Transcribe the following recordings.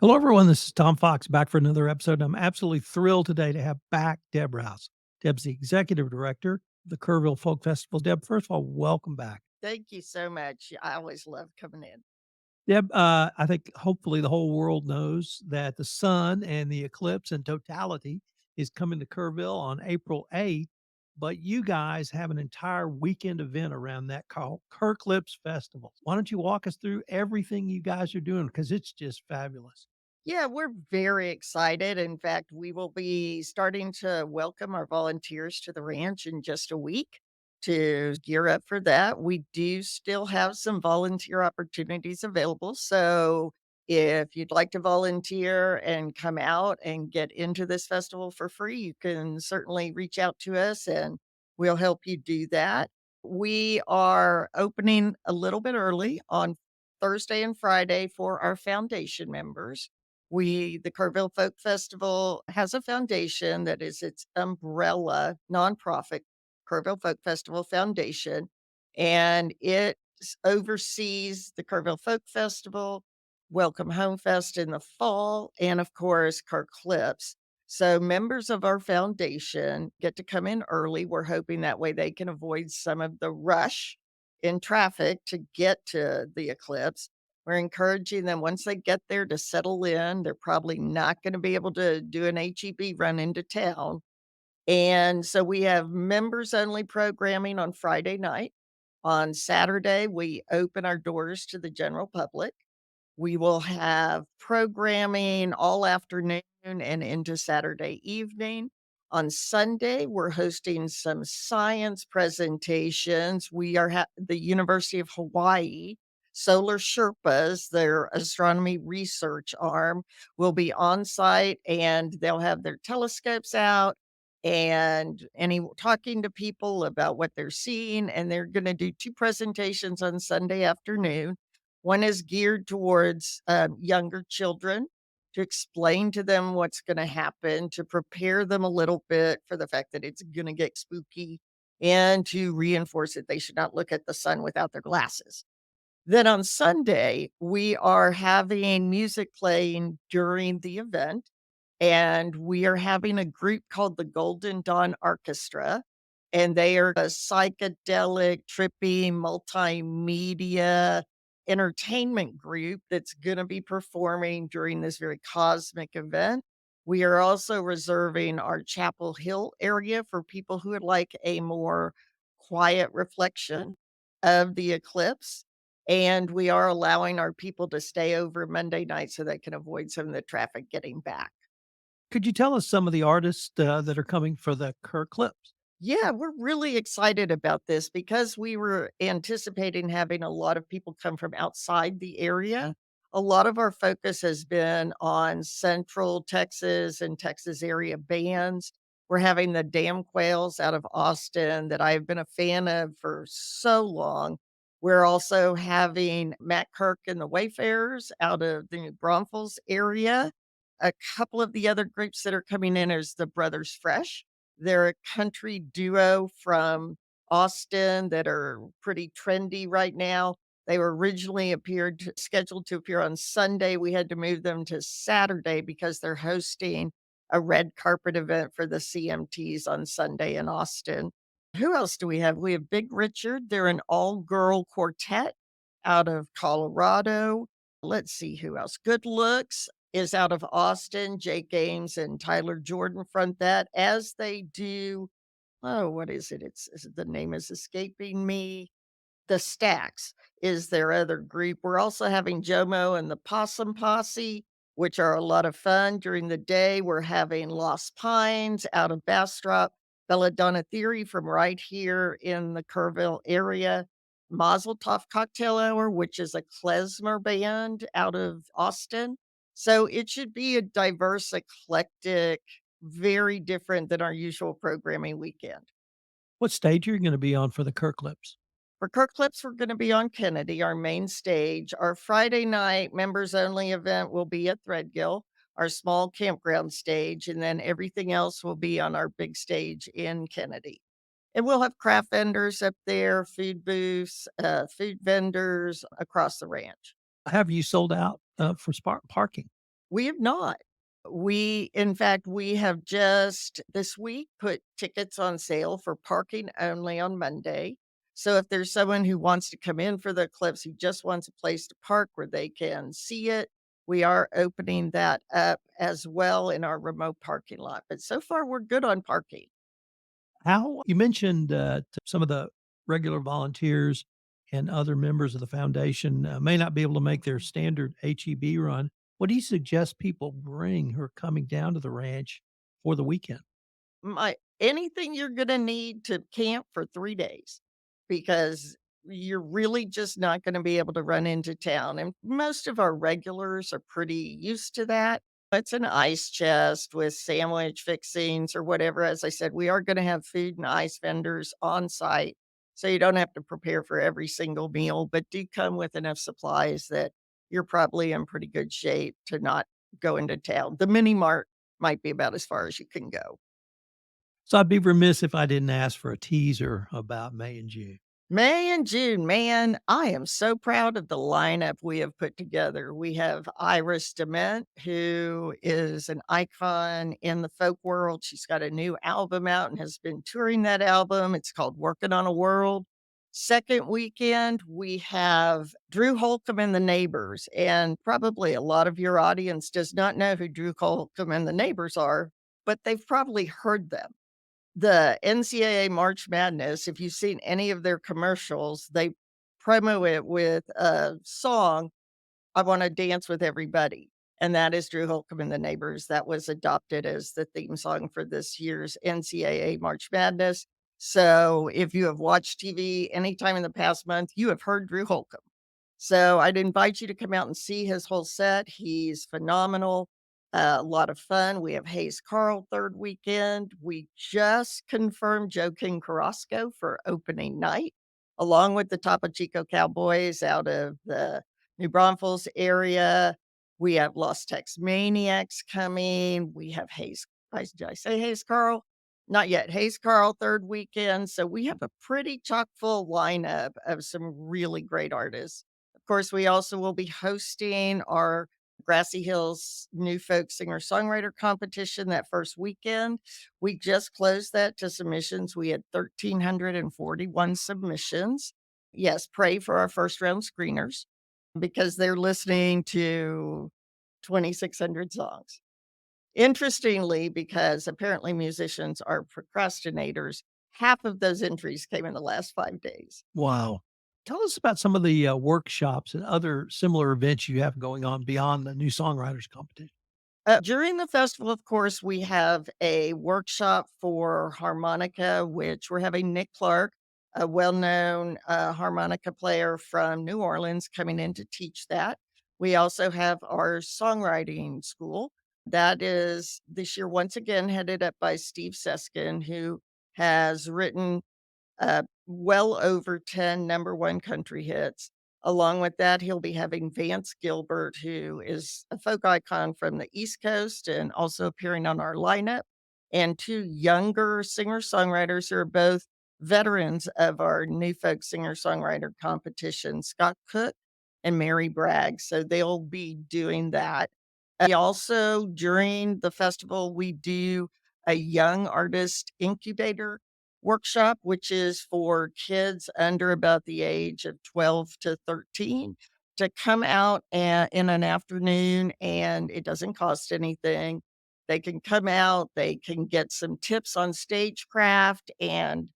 Hello, everyone. This is Tom Fox back for another episode. I'm absolutely thrilled today to have back Deb Rouse. Deb's the executive director of the Kerrville Folk Festival. Deb, first of all, welcome back. Thank you so much. I always love coming in. Deb, I think hopefully the whole world knows that the sun and the eclipse and totality is coming to Kerrville on April 8th, but you guys have an entire weekend event around that called Kirklips Festival. Why don't you walk us through everything you guys are doing? Because it's just fabulous. Yeah, we're very excited. In fact, we will be starting to welcome our volunteers to the ranch in just a week to gear up for that. We do still have some volunteer opportunities available. So if you'd like to volunteer and come out and get into this festival for free, you can certainly reach out to us and we'll help you do that. We are opening a little bit early on Thursday and Friday for our foundation members. The Kerrville Folk Festival has a foundation that is its umbrella nonprofit, Kerrville Folk Festival Foundation, and it oversees the Kerrville Folk Festival, Welcome Home Fest in the fall, and of course, KerrClipse. So members of our foundation get to come in early. We're hoping that way they can avoid some of the rush in traffic to get to the eclipse. We're encouraging them once they get there to settle in. They're probably not gonna be able to do an HEB run into town, and so we have members only programming on Friday night. On Saturday, we open our doors to the general public. We will have programming all afternoon and into Saturday evening. On Sunday, we're hosting some science presentations. We are the University of Hawaii Solar Sherpas, their astronomy research arm, will be on site and they'll have their telescopes out and talking to people about what they're seeing. And they're going to do two presentations on Sunday afternoon. One is geared towards, younger children to explain to them what's gonna happen, to prepare them a little bit for the fact that it's gonna get spooky, and to reinforce that they should not look at the sun without their glasses. Then on Sunday, we are having music playing during the event, and we are having a group called the Golden Dawn Orchestra, and they are a psychedelic, trippy, multimedia entertainment group that's gonna be performing during this very cosmic event. We are also reserving our Chapel Hill area for people who would like a more quiet reflection of the eclipse. And we are allowing our people to stay over Monday night so they can avoid some of the traffic getting back. Could you tell us some of the artists that are coming for the KerrClipse? Yeah, we're really excited about this because we were anticipating having a lot of people come from outside the area. A lot of our focus has been on Central Texas and Texas area bands. We're having the Dam Quails out of Austin that I've been a fan of for so long. We're also having Matt Kirk and the Wayfarers out of the New Braunfels area. A couple of the other groups that are coming in is the Brothers Fresh. They're a country duo from Austin that are pretty trendy right now. They were originally scheduled to appear on Sunday. We had to move them to Saturday because they're hosting a red carpet event for the CMTs on Sunday in Austin. Who else do we have? We have Big Richard. They're an all-girl quartet out of Colorado. Let's see who else. Good Looks is out of Austin. Jake Ames and Tyler Jordan front that, as they do what is it? The name is escaping me. The Stacks is their other group. We're also having Jomo and the Possum Posse, which are a lot of fun during the day. We're having Lost Pines out of Bastrop, Belladonna Theory from right here in the Kerrville area, Mazel Tov Cocktail Hour, which is a klezmer band out of Austin. So it should be a diverse, eclectic, very different than our usual programming weekend. What stage are you gonna be on for the KerrClipse? For KerrClipse, we're gonna be on Kennedy, our main stage. Our Friday night members only event will be at Threadgill, our small campground stage, and then everything else will be on our big stage in Kennedy. And we'll have craft vendors up there, food booths, food vendors across the ranch. Have you sold out, for parking? We have not. In fact, we have just this week put tickets on sale for parking only on Monday. So if there's someone who wants to come in for the eclipse, who just wants a place to park where they can see it, we are opening that up as well in our remote parking lot. But so far, we're good on parking. How you mentioned some of the regular volunteers and other members of the foundation may not be able to make their standard HEB run. What do you suggest people bring who are coming down to the ranch for the weekend? My anything you're gonna need to camp for 3 days, because you're really just not gonna be able to run into town, and most of our regulars are pretty used to that. It's an ice chest with sandwich fixings or whatever. As I said, we are gonna have food and ice vendors on site, so you don't have to prepare for every single meal, but do come with enough supplies that you're probably in pretty good shape to not go into town. The mini mart might be about as far as you can go. So I'd be remiss if I didn't ask for a teaser about May and June. May and June, man, I am so proud of the lineup we have put together. We have Iris Dement, who is an icon in the folk world. She's got a new album out and has been touring that album. It's called Working on a World. Second weekend, we have Drew Holcomb and the Neighbors. And probably a lot of your audience does not know who Drew Holcomb and the Neighbors are, but they've probably heard them. The NCAA March Madness, if you've seen any of their commercials, they promo it with a song, "I Wanna Dance with Everybody," and that is Drew Holcomb and the Neighbors. That was adopted as the theme song for this year's NCAA March Madness. So, if you have watched TV anytime in the past month, you have heard Drew Holcomb. So I'd invite you to come out and see his whole set. He's phenomenal, a lot of fun. We have Hayes Carl 3rd weekend. We just confirmed Joe King Carrasco for opening night, along with the Topo Chico Cowboys out of the New Braunfels area. We have Lost Tex Maniacs coming. We have did I say Hayes Carl? Not yet. Hayes Carl 3rd weekend. So we have a pretty chock full lineup of some really great artists. Of course, we also will be hosting our Grassy Hills New Folk Singer-Songwriter competition that first weekend. We just closed that to submissions. We had 1,341 submissions. Yes, pray for our first round screeners because they're listening to 2,600 songs. Interestingly, because apparently musicians are procrastinators, half of those entries came in the last 5 days. Wow. Tell us about some of the workshops and other similar events you have going on beyond the new songwriters competition. During the festival, of course, we have a workshop for harmonica, which we're having Nick Clark, a well-known harmonica player from New Orleans, coming in to teach that. We also have our songwriting school that is this year once again headed up by Steve Seskin, who has written well over 10 number 1 country hits. Along with that, he'll be having Vance Gilbert, who is a folk icon from the East Coast and also appearing on our lineup, and 2 younger singer-songwriters who are both veterans of our new folk singer-songwriter competition, Scott Cook and Mary Bragg, so they'll be doing that. We also, during the festival, we do a young artist incubator workshop, which is for kids under about the age of 12 to 13 to come out in an afternoon, and it doesn't cost anything. They can come out, they can get some tips on stagecraft and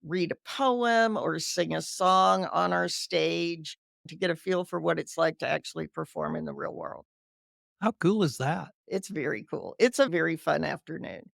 read a poem or sing a song on our stage to get a feel for what it's like to actually perform in the real world. How cool is that? It's very cool. It's a very fun afternoon.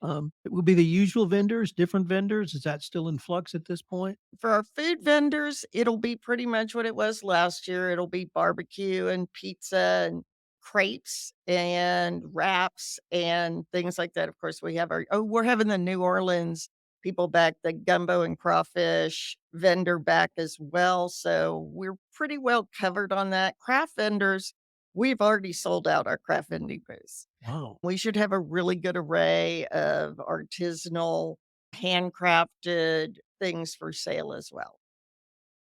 It will be the usual vendors, different vendors. Is that still in flux at this point? For our food vendors, it'll be pretty much what it was last year. It'll be barbecue and pizza and crepes and wraps and things like that. Of course, we're having the New Orleans people back, the gumbo and crawfish vendor back as well. So we're pretty well covered on that. Craft vendors, we've already sold out our craft vending booths. Wow. We should have a really good array of artisanal, handcrafted things for sale as well.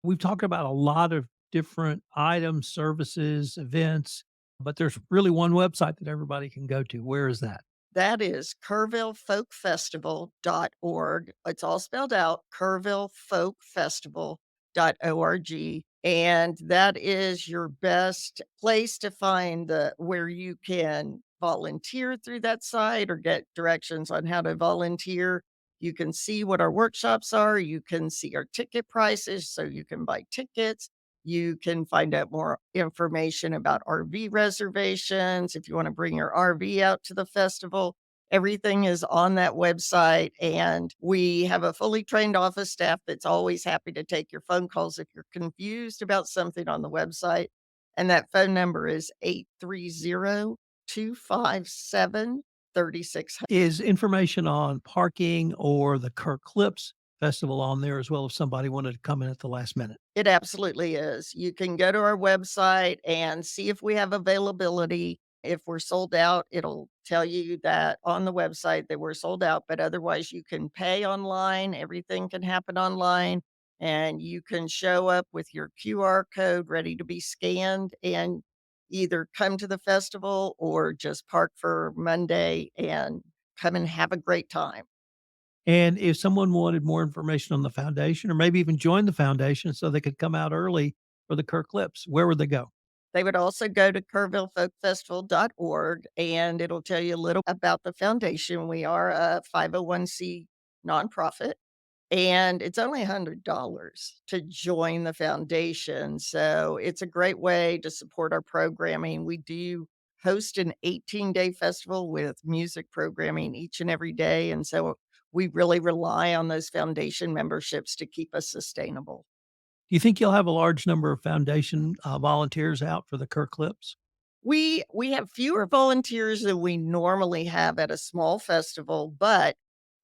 We've talked about a lot of different items, services, events. but there's really one website that everybody can go to. Where is that? That is KerrvilleFolkFestival.org. It's all spelled out, KerrvilleFolkFestival.org. And that is your best place to find the where you can volunteer through that site or get directions on how to volunteer. You can see what our workshops are. You can see our ticket prices so you can buy tickets. You can find out more information about RV reservations if you want to bring your RV out to the festival. Everything is on that website, and we have a fully trained office staff that's always happy to take your phone calls if you're confused about something on the website. And that phone number is 830-257-3600. Is information on parking or the KerkClipse Festival on there as well if somebody wanted to come in at the last minute? It absolutely is. You can go to our website and see if we have availability. If we're sold out, it'll tell you that on the website that we're sold out, but otherwise you can pay online. Everything can happen online and you can show up with your QR code ready to be scanned and either come to the festival or just park for Monday and come and have a great time. And if someone wanted more information on the foundation or maybe even join the foundation so they could come out early for the KerkClipse, where would they go? They would also go to KerrvilleFolkFestival.org, and it'll tell you a little about the foundation. We are a 501c nonprofit, and it's only $100 to join the foundation. So it's a great way to support our programming. We do host an 18-day festival with music programming each and every day. And so we really rely on those foundation memberships to keep us sustainable. Do you think you'll have a large number of foundation volunteers out for the KerkClipse? We have fewer volunteers than we normally have at a small festival, but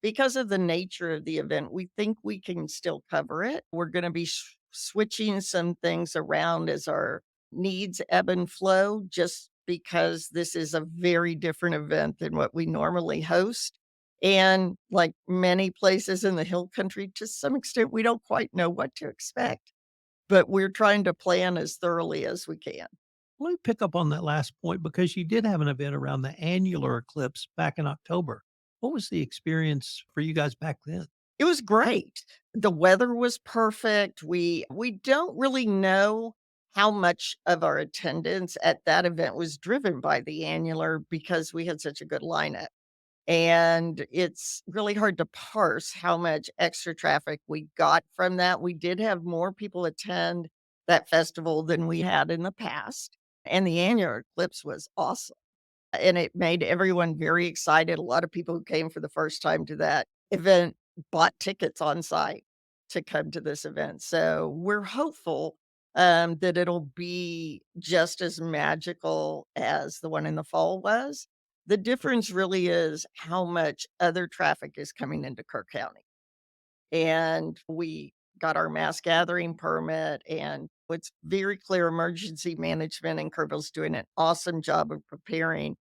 because of the nature of the event, we think we can still cover it. We're gonna be switching some things around as our needs ebb and flow just because this is a very different event than what we normally host. And like many places in the hill country, to some extent, we don't quite know what to expect, but we're trying to plan as thoroughly as we can. Let me pick up on that last point because you did have an event around the annular eclipse back in October. What was the experience for you guys back then? It was great. The weather was perfect. We don't really know how much of our attendance at that event was driven by the annular because we had such a good lineup. And it's really hard to parse how much extra traffic we got from that. We did have more people attend that festival than we had in the past. And the annular eclipse was awesome. And it made everyone very excited. A lot of people who came for the first time to that event bought tickets on site to come to this event. So we're hopeful that it'll be just as magical as the one in the fall was. The difference really is how much other traffic is coming into Kirk County. And we got our mass gathering permit, and it's very clear emergency management, and Kerrville's doing an awesome job of preparing,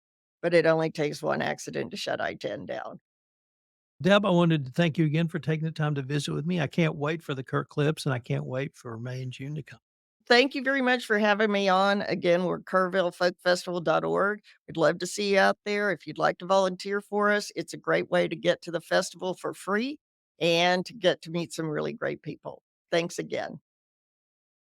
but it only takes one accident to shut I-10 down. Deb, I wanted to thank you again for taking the time to visit with me. I can't wait for the KerkClipse and I can't wait for May and June to come. Thank you very much for having me on. Again, we're KerrvilleFolkFestival.org. We'd love to see you out there. If you'd like to volunteer for us, it's a great way to get to the festival for free and to get to meet some really great people. Thanks again.